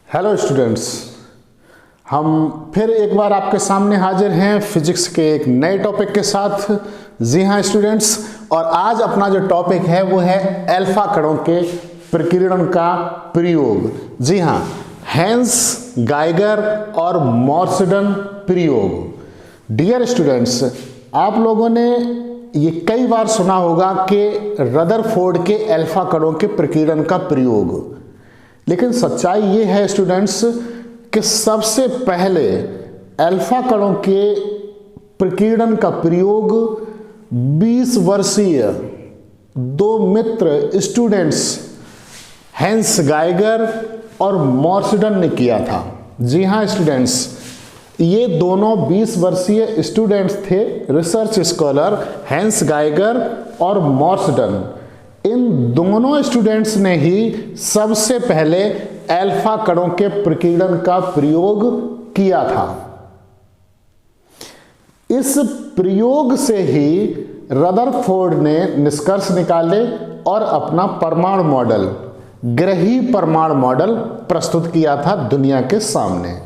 Hello students, हम फिर एक बार आपके सामने हाजिर हैं फिजिक्स के एक नए टॉपिक के साथ। जी हाँ स्टूडेंट्स, और आज अपना जो टॉपिक है वो है अल्फा कणों के प्रकीर्णन का प्रयोग। जी हाँ, हेंस, गाइगर और मॉर्सडन प्रयोग। डियर स्टूडेंट्स, आप लोगों ने ये कई बार सुना होगा कि रदरफोर्ड के अल्फा कणों के प्रकीर्णन का प्रयोग, लेकिन सच्चाई ये है स्टूडेंट्स कि सबसे पहले अल्फा कणों के प्रकीर्णन का प्रयोग 20 वर्षीय दो मित्र स्टूडेंट्स हेंस गाइगर और मॉर्सडन ने किया था। जी हाँ स्टूडेंट्स, ये दोनों 20 वर्षीय स्टूडेंट्स थे, रिसर्च स्कॉलर हेंस गाइगर और मॉर्सडन। इन दोनों स्टूडेंट्स ने ही सबसे पहले अल्फा कणों के प्रकीर्णन का प्रयोग किया था। इस प्रयोग से ही रदरफोर्ड ने निष्कर्ष निकाले और अपना परमाणु मॉडल, ग्रही परमाणु मॉडल प्रस्तुत किया था दुनिया के सामने।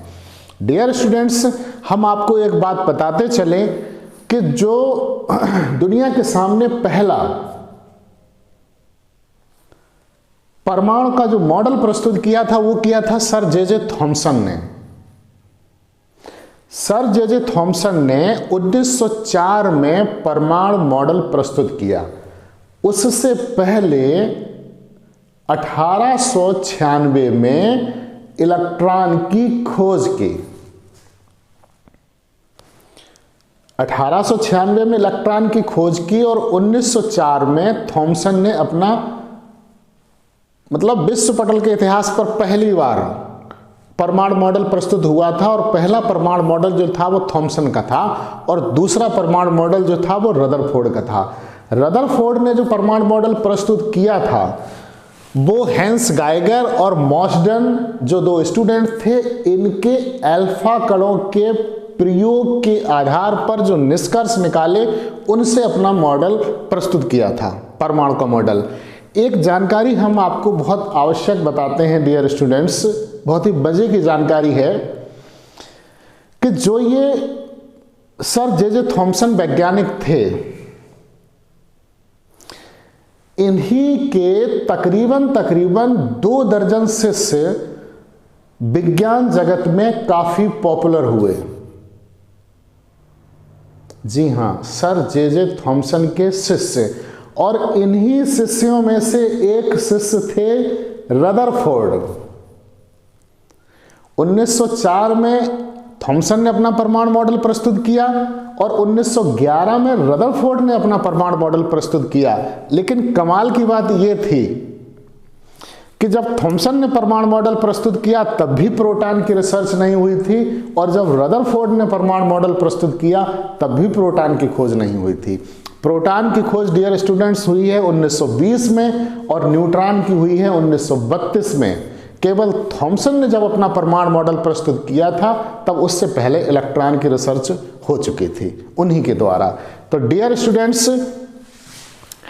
डियर स्टूडेंट्स, हम आपको एक बात बताते चले कि जो दुनिया के सामने पहला परमाणु का जो मॉडल प्रस्तुत किया था वो किया था सर जे थॉमसन ने। सर जे थॉमसन ने 1904 में परमाणु मॉडल प्रस्तुत किया। उससे पहले 1896 में इलेक्ट्रॉन की खोज की। 1896 में इलेक्ट्रॉन की खोज की और 1904 में थॉमसन ने अपना विश्व पटल के इतिहास पर पहली बार परमाणु मॉडल प्रस्तुत हुआ था। और पहला परमाणु मॉडल जो था वो थॉमसन का था और दूसरा परमाणु मॉडल जो था वो रदरफोर्ड का था। रदरफोर्ड ने जो परमाणु मॉडल प्रस्तुत किया था वो हेंस गाइगर और मॉर्सडन जो दो स्टूडेंट थे, इनके अल्फा कणों के प्रयोग के आधार पर जो निष्कर्ष निकाले उनसे अपना मॉडल प्रस्तुत किया था, परमाणु का मॉडल। एक जानकारी हम आपको बहुत आवश्यक बताते हैं डियर स्टूडेंट्स, बहुत ही मजे की जानकारी है कि जो ये सर जे थॉमसन वैज्ञानिक थे, इन्हीं के तकरीबन 2 दर्जन शिष्य विज्ञान जगत में काफी पॉपुलर हुए। जी हाँ, सर जे थॉमसन के शिष्य, और इन्हीं शिष्यों में से एक शिष्य थे रदरफोर्ड। 1904 में थॉमसन ने अपना परमाणु मॉडल प्रस्तुत किया और 1911 में रदरफोर्ड ने अपना परमाणु मॉडल प्रस्तुत किया। लेकिन कमाल की बात यह थी कि जब थॉमसन ने परमाणु मॉडल प्रस्तुत किया तब भी प्रोटॉन की रिसर्च नहीं हुई थी, और जब रदरफोर्ड ने परमाणु मॉडल प्रस्तुत किया तब भी प्रोटॉन की खोज नहीं हुई थी। प्रोटॉन की खोज डियर स्टूडेंट्स हुई है 1920 में और न्यूट्रॉन की हुई है 1932 में। केवल थॉमसन ने जब अपना परमाणु मॉडल प्रस्तुत किया था तब उससे पहले इलेक्ट्रॉन की रिसर्च हो चुकी थी उन्हीं के द्वारा। तो डियर स्टूडेंट्स,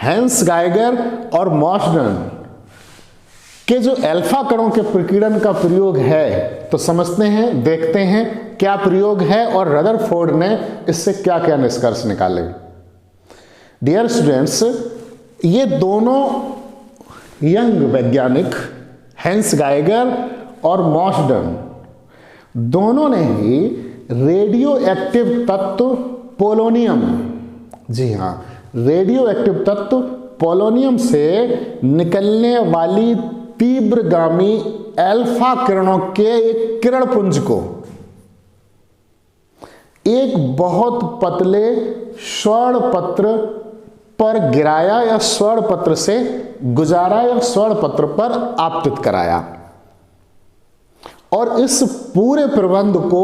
हेंस गाइगर और मॉर्सडन के जो अल्फा कणों के प्रकीर्णन का प्रयोग है तो समझते हैं, देखते हैं क्या प्रयोग है और रदरफोर्ड ने इससे क्या क्या निष्कर्ष निकाले। डियर स्टूडेंट्स, ये दोनों यंग वैज्ञानिक हेंस गाइगर और मॉर्सडन दोनों ने ही रेडियो एक्टिव तत्व पोलोनियम, जी हाँ, रेडियो एक्टिव तत्व पोलोनियम से निकलने वाली तीव्रगामी अल्फा किरणों के एक किरण पुंज को एक बहुत पतले स्वर्ण पत्र पर गिराया या स्वर्ण पत्र से गुजारा या स्वर्ण पत्र पर आपतित कराया, और इस पूरे प्रबंध को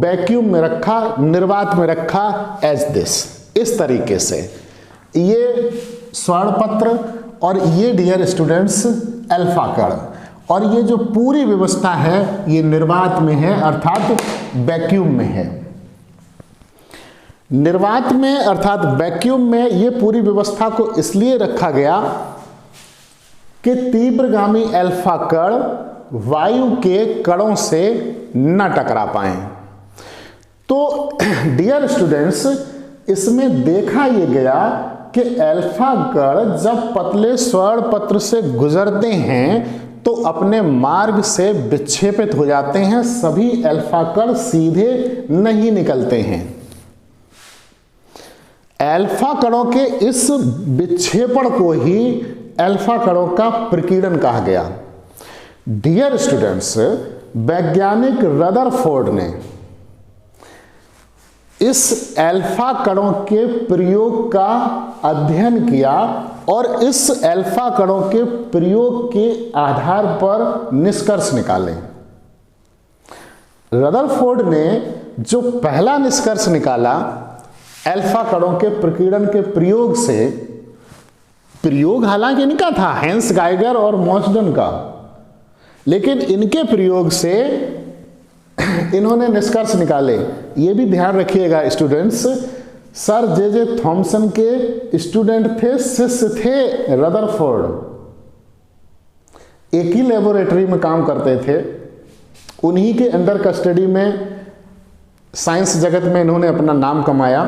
वैक्यूम में रखा, निर्वात में रखा एज दिस, इस तरीके से। ये स्वर्ण पत्र और ये डियर स्टूडेंट्स अल्फा कण, और ये जो पूरी व्यवस्था है ये निर्वात में है, अर्थात वैक्यूम में है। निर्वात में अर्थात वैक्यूम में ये पूरी व्यवस्था को इसलिए रखा गया कि तीव्रगामी अल्फा कण वायु के कणों से न टकरा पाएं। तो डियर स्टूडेंट्स, इसमें देखा यह गया कि अल्फा कण जब पतले स्वर्ण पत्र से गुजरते हैं तो अपने मार्ग से विक्षेपित हो जाते हैं, सभी अल्फा कण सीधे नहीं निकलते हैं। अल्फा कणों के इस विक्षेपण को ही अल्फा कणों का प्रकीर्णन कहा गया। डियर स्टूडेंट्स, वैज्ञानिक रदरफोर्ड ने इस अल्फा कणों के प्रयोग का अध्ययन किया और इस अल्फा कणों के प्रयोग के आधार पर निष्कर्ष निकाले। रदरफोर्ड ने जो पहला निष्कर्ष निकाला अल्फा कणों के प्रकीर्णन के प्रयोग से, प्रयोग हालांकि इनका था, हेंस गाइगर और मॉसडन का, लेकिन इनके प्रयोग से इन्होंने निष्कर्ष निकाले। ये भी ध्यान रखिएगा स्टूडेंट्स, सर जे थॉमसन के स्टूडेंट थे, शिष्य थे रदरफोर्ड, एक ही लेबोरेटरी में काम करते थे, उन्हीं के अंडर कस्टडी में साइंस जगत में इन्होंने अपना नाम कमाया।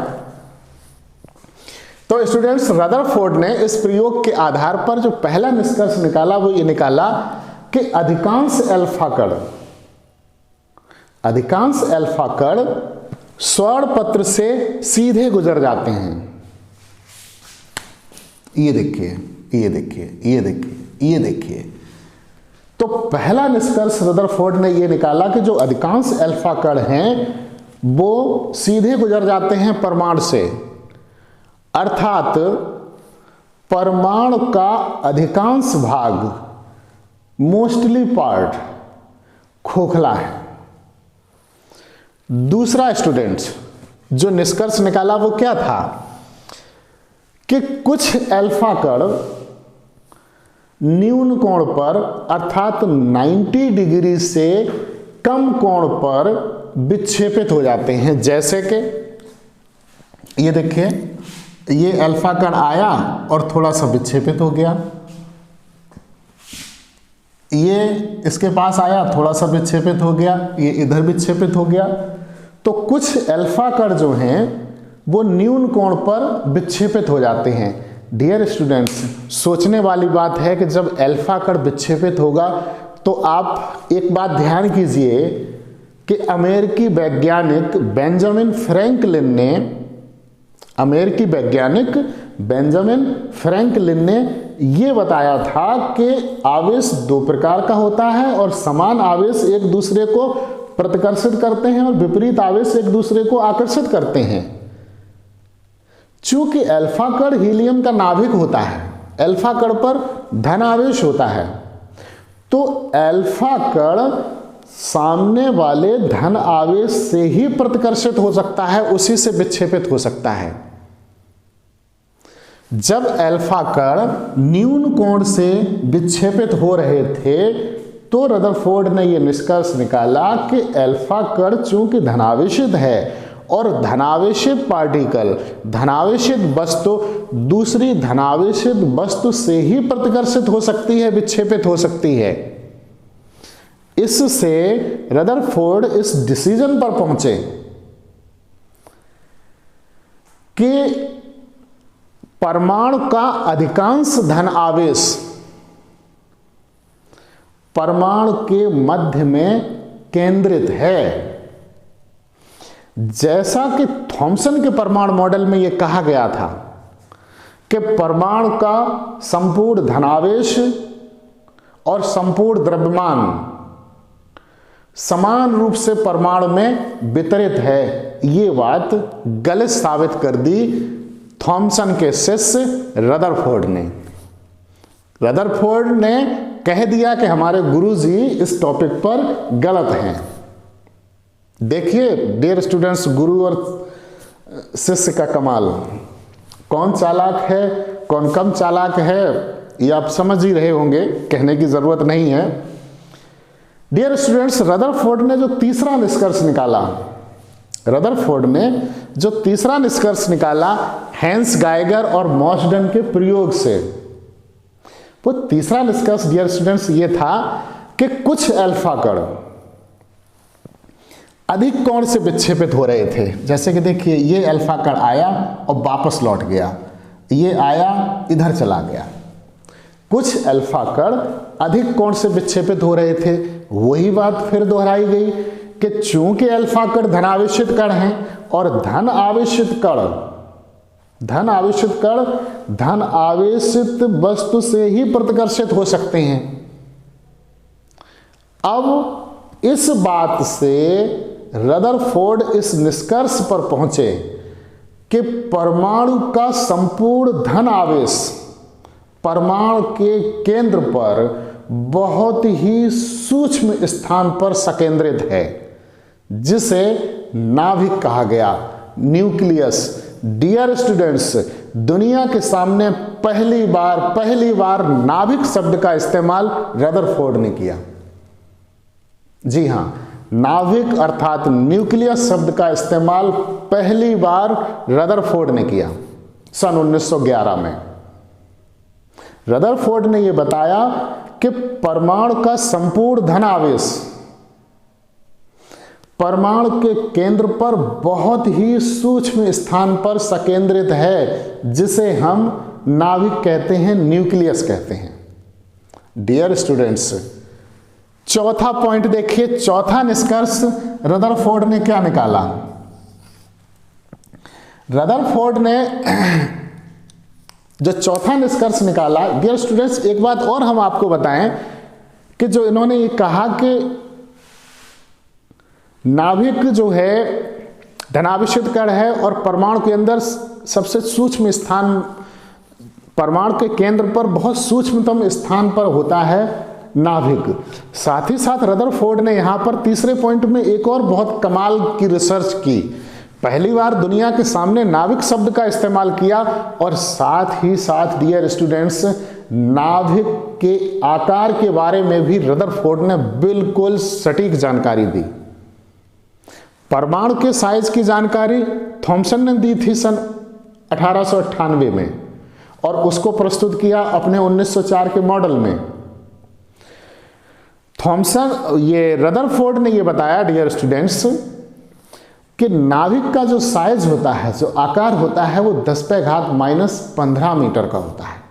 तो स्टूडेंट्स, रदरफोर्ड ने इस प्रयोग के आधार पर जो पहला निष्कर्ष निकाला वो ये निकाला कि अधिकांश अल्फा कण स्वर्ण पत्र से सीधे गुजर जाते हैं। ये देखिए, ये देखिए, ये देखिए, ये देखिए। तो पहला निष्कर्ष रदरफोर्ड ने यह निकाला कि जो अधिकांश अल्फा कण हैं वो सीधे गुजर जाते हैं परमाणु से, अर्थात परमाणु का अधिकांश भाग, मोस्टली पार्ट, खोखला है। दूसरा स्टूडेंट्स, जो निष्कर्ष निकाला वो क्या था कि कुछ अल्फा कण न्यून कोण पर अर्थात 90 डिग्री से कम कोण पर विक्षेपित हो जाते हैं। जैसे कि ये देखिए, ये अल्फा कण आया और थोड़ा सा विक्षेपित हो गया, ये इसके पास आया, थोड़ा सा विक्षेपित हो गया, ये इधर विक्षेपित हो गया। तो कुछ अल्फा कण जो हैं वो न्यून कोण पर विक्षेपित हो जाते हैं। डियर स्टूडेंट्स, सोचने वाली बात है कि जब अल्फा कण विक्षेपित होगा तो आप एक बात ध्यान कीजिए कि अमेरिकी वैज्ञानिक बेंजामिन फ्रैंकलिन ने यह बताया था कि आवेश दो प्रकार का होता है और समान आवेश एक दूसरे को प्रतिकर्षित करते हैं और विपरीत आवेश एक दूसरे को आकर्षित करते हैं। चूंकि अल्फा कण हीलियम का नाभिक होता है, अल्फा कण पर धन आवेश होता है, तो अल्फा कण सामने वाले धन आवेश से ही प्रतिकर्षित हो सकता है, उसी से विक्षेपित हो सकता है। जब अल्फा कण न्यून कोण से विक्षेपित हो रहे थे तो रदरफोर्ड ने यह निष्कर्ष निकाला कि अल्फा कण चूंकि धनावेशित है और धनावेशित पार्टिकल, धनावेशित वस्तु दूसरी धनावेशित वस्तु से ही प्रतिकर्षित हो सकती है, विक्षेपित हो सकती है। इससे रदरफोर्ड इस डिसीजन पर पहुंचे कि परमाणु का अधिकांश धन आवेश परमाणु के मध्य में केंद्रित है। जैसा कि थॉमसन के परमाणु मॉडल में यह कहा गया था कि परमाणु का संपूर्ण धनावेश और संपूर्ण द्रव्यमान समान रूप से परमाणु में वितरित है, ये बात गलत साबित कर दी थॉमसन के शिष्य रदरफोर्ड ने। रदरफोर्ड ने कह दिया कि हमारे गुरुजी इस टॉपिक पर गलत हैं। देखिए डियर स्टूडेंट्स, गुरु और शिष्य का कमाल, कौन चालाक है कौन कम चालाक है ये आप समझ ही रहे होंगे, कहने की जरूरत नहीं है। डियर स्टूडेंट्स, रदरफोर्ड ने जो तीसरा निष्कर्ष निकाला हेंस गाइगर और मॉसडन के प्रयोग से, वो तीसरा निष्कर्ष डियर स्टूडेंट्स ये था कि कुछ अल्फा कण अधिक कोण से विक्षेपित हो रहे थे। जैसे कि देखिए, ये अल्फा कण आया और वापस लौट गया, ये आया इधर चला गया। कुछ अल्फा कण अधिक कोण से विक्षेपित हो रहे थे। वही बात फिर दोहराई गई कि चूंकि अल्फा कण धनावेशित कण हैं और धन आवेशित वस्तु से ही प्रतिकर्षित हो सकते हैं। अब इस बात से रदरफोर्ड इस निष्कर्ष पर पहुंचे कि परमाणु का संपूर्ण धन आवेश परमाणु के केंद्र पर बहुत ही सूक्ष्म स्थान पर संकेंद्रित है, जिसे नाभिक कहा गया, न्यूक्लियस। डियर स्टूडेंट्स, दुनिया के सामने पहली बार नाभिक शब्द का इस्तेमाल रदरफोर्ड ने किया। जी हां, नाभिक अर्थात न्यूक्लियस शब्द का इस्तेमाल पहली बार रदरफोर्ड ने किया सन 1911 में। रदरफोर्ड ने यह बताया कि परमाणु का संपूर्ण धन आवेश परमाणु के केंद्र पर बहुत ही सूक्ष्म स्थान पर संकेंद्रित है, जिसे हम नाभिक कहते हैं, न्यूक्लियस कहते हैं। डियर स्टूडेंट्स, चौथा पॉइंट देखिए, चौथा निष्कर्ष रदरफोर्ड ने क्या निकाला। रदरफोर्ड ने जो चौथा निष्कर्ष निकाला, डियर स्टूडेंट्स, एक बात और हम आपको बताएं कि जो इन्होंने ये कहा कि नाभिक जो है धनावेशित कण है और परमाणु के अंदर सबसे सूक्ष्म स्थान, परमाणु के केंद्र पर बहुत सूक्ष्मतम स्थान पर होता है नाभिक। साथ ही साथ रदरफोर्ड ने यहां पर तीसरे पॉइंट में एक और बहुत कमाल की रिसर्च की। पहली बार दुनिया के सामने नाभिक शब्द का इस्तेमाल किया और साथ ही साथ डियर स्टूडेंट्स, नाभिक के आकार के बारे में भी रदरफोर्ड ने बिल्कुल सटीक जानकारी दी। परमाणु के साइज की जानकारी थॉमसन ने दी थी सन 1898 में और उसको प्रस्तुत किया अपने 1904 के मॉडल में। रदरफोर्ड ने यह बताया डियर स्टूडेंट्स कि नाभिक का जो साइज होता है, जो आकार होता है, वो 10⁻⁻15 मीटर का होता है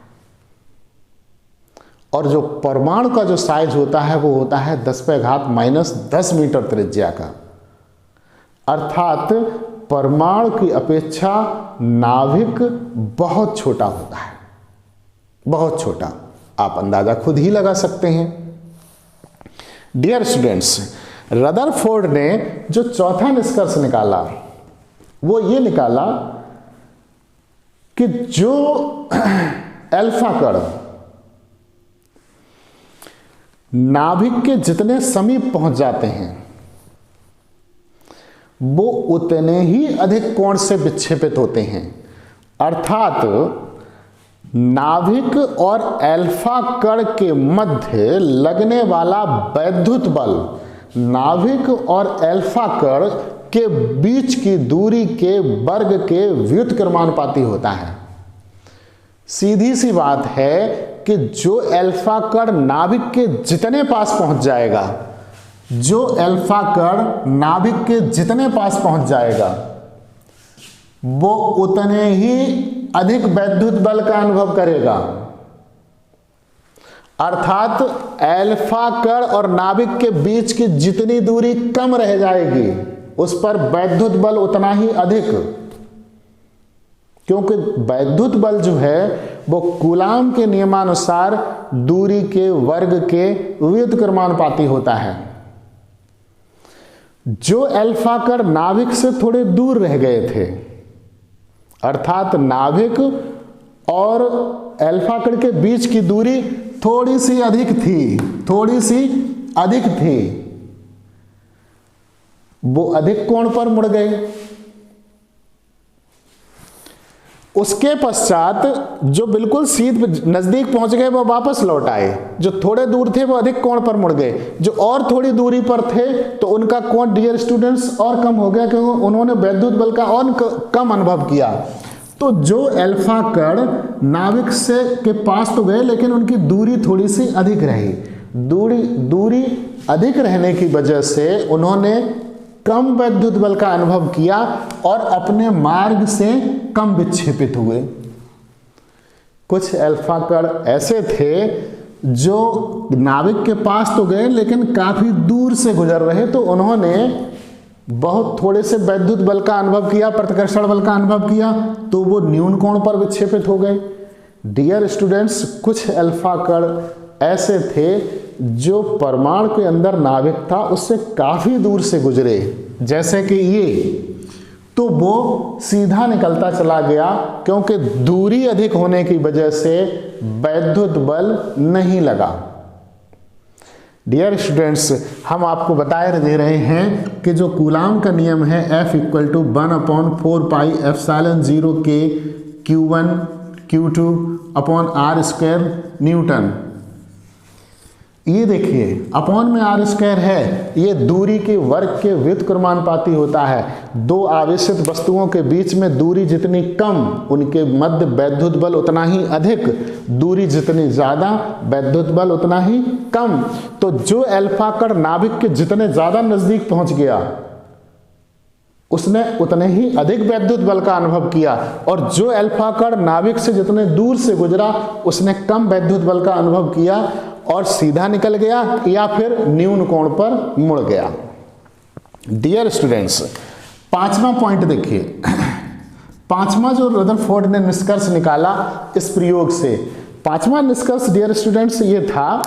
और जो परमाणु का जो साइज होता है वो होता है 10⁻10 मीटर त्रिज्या का। अर्थात परमाणु की अपेक्षा नाभिक बहुत छोटा होता है, बहुत छोटा। आप अंदाजा खुद ही लगा सकते हैं। डियर स्टूडेंट्स, रदरफोर्ड ने जो चौथा निष्कर्ष निकाला वो ये निकाला कि जो अल्फा कण नाभिक के जितने समीप पहुंच जाते हैं वो उतने ही अधिक कोण से विक्षेपित होते हैं। अर्थात नाभिक और अल्फा कण के मध्य लगने वाला वैद्युत बल नाभिक और अल्फा कण के बीच की दूरी के वर्ग के व्युत्क्रमानुपाती होता है। सीधी सी बात है कि जो अल्फा कण नाभिक के जितने पास पहुंच जाएगा, जो अल्फा कण नाभिक के जितने पास पहुंच जाएगा वो उतने ही अधिक वैद्युत बल का अनुभव करेगा। अर्थात अल्फा कण और नाभिक के बीच की जितनी दूरी कम रह जाएगी उस पर वैद्युत बल उतना ही अधिक, क्योंकि वैद्युत बल जो है वो कूलाम के नियमानुसार दूरी के वर्ग के व्युत्क्रमानुपाती होता है। जो अल्फा कण नाभिक से थोड़े दूर रह गए थे, अर्थात नाभिक और अल्फा कण के बीच की दूरी थोड़ी सी अधिक थी, वो अधिक कोण पर मुड़ गए। उसके पश्चात जो बिल्कुल सीधे नजदीक पहुंच गए वो वापस लौट आए, जो थोड़े दूर थे वो अधिक कोण पर मुड़ गए, जो और थोड़ी दूरी पर थे तो उनका कोण डियर स्टूडेंट्स और कम हो गया क्योंकि उन्होंने वैद्युत बल का और कम अनुभव किया। तो जो अल्फा कण नाभिक से के पास तो गए लेकिन उनकी दूरी थोड़ी सी अधिक रही, दूरी अधिक रहने की वजह से उन्होंने कम वैद्युत बल का अनुभव किया और अपने मार्ग से कम विक्षेपित हुए। कुछ अल्फा कण ऐसे थे जो नाविक के पास तो गए लेकिन काफी दूर से गुजर रहे, तो उन्होंने बहुत थोड़े से वैद्युत बल का अनुभव किया, प्रतिकर्षण बल का अनुभव किया, तो वो न्यून कोण पर विक्षेपित हो गए। डियर स्टूडेंट्स, कुछ अल्फा कण ऐसे थे जो परमाणु के अंदर नाविक था उससे काफी दूर से गुजरे, जैसे कि ये, तो वो सीधा निकलता चला गया क्योंकि दूरी अधिक होने की वजह से वैद्युत बल नहीं लगा। डियर स्टूडेंट्स, हम आपको बताए दे रहे हैं कि जो कूलाम का नियम है F = 1/4πε0 K Q1 Q2/r² Newton. ये देखिए अपॉन में r² है, ये दूरी के वर्ग के व्युत्क्रमानुपाती होता है। दो आवेशित वस्तुओं के बीच में दूरी जितनी कम उनके मध्य वैद्युत बल उतना ही अधिक, दूरी जितनी ज्यादा वैद्युत बल उतना ही कम। तो जो अल्फा कण नाभिक के जितने ज्यादा नजदीक पहुंच गया उसने उतने ही अधिक वैद्युत बल का अनुभव किया, और जो अल्फा कण नाभिक से जितने दूर से गुजरा उसने कम वैद्युत बल का अनुभव किया और सीधा निकल गया या फिर न्यून कोण पर मुड़ गया। डियर स्टूडेंट्स, पांचवा पॉइंट देखिए, पांचवा जो रदरफोर्ड ने निष्कर्ष निकाला इस प्रयोग से, पांचवा निष्कर्ष डियर स्टूडेंट्स ये था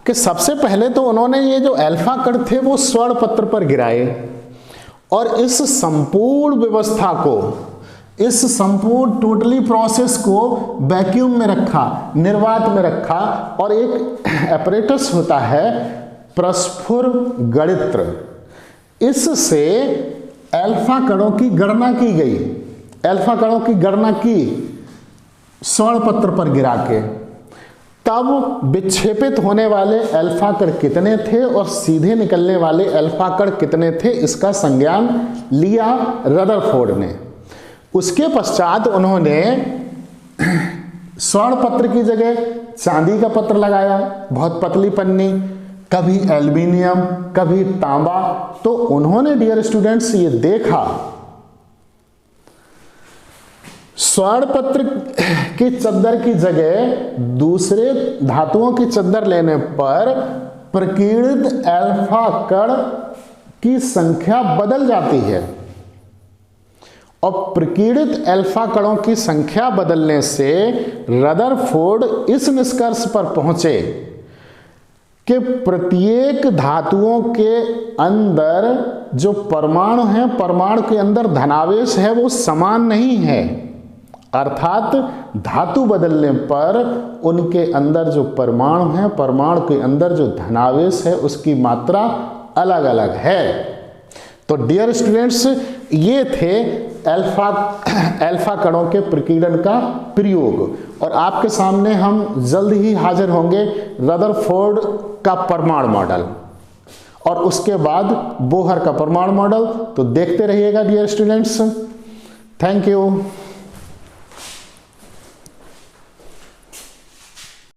कि सबसे पहले तो उन्होंने ये जो अल्फा कण थे वो स्वर्ण पत्र पर गिराए और इस संपूर्ण व्यवस्था को, इस संपूर्ण टोटली प्रोसेस को वैक्यूम में रखा, निर्वात में रखा, और एक एपरेटस होता है प्रस्फुर गणित्र, इससे अल्फा कणों की गणना की गई। अल्फा कणों की गणना की स्वर्ण पत्र पर गिरा के, तब विक्षेपित होने वाले अल्फा कण कितने थे और सीधे निकलने वाले अल्फा कण कितने थे इसका संज्ञान लिया रदरफोर्ड ने। उसके पश्चात उन्होंने स्वर्ण पत्र की जगह चांदी का पत्र लगाया, बहुत पतली पन्नी, कभी एल्युमिनियम कभी तांबा। तो उन्होंने डियर स्टूडेंट्स ये देखा स्वर्ण पत्र की चद्दर की जगह दूसरे धातुओं की चद्दर लेने पर प्रकीर्णित अल्फा कण की संख्या बदल जाती है, और प्रकीर्णित अल्फा कणों की संख्या बदलने से रदरफोर्ड इस निष्कर्ष पर पहुंचे कि प्रत्येक धातुओं के अंदर जो परमाणु हैं, परमाणु के अंदर धनावेश है वो समान नहीं है, अर्थात धातु बदलने पर उनके अंदर जो परमाणु हैं, परमाणु के अंदर जो धनावेश है उसकी मात्रा अलग अलग है। तो डियर स्टूडेंट्स, ये थे अल्फा कणों के प्रकीर्णन का प्रयोग, और आपके सामने हम जल्द ही हाजिर होंगे रदरफोर्ड का परमाणु मॉडल और उसके बाद बोहर का परमाणु मॉडल। तो देखते रहिएगा डियर स्टूडेंट्स। Thank you.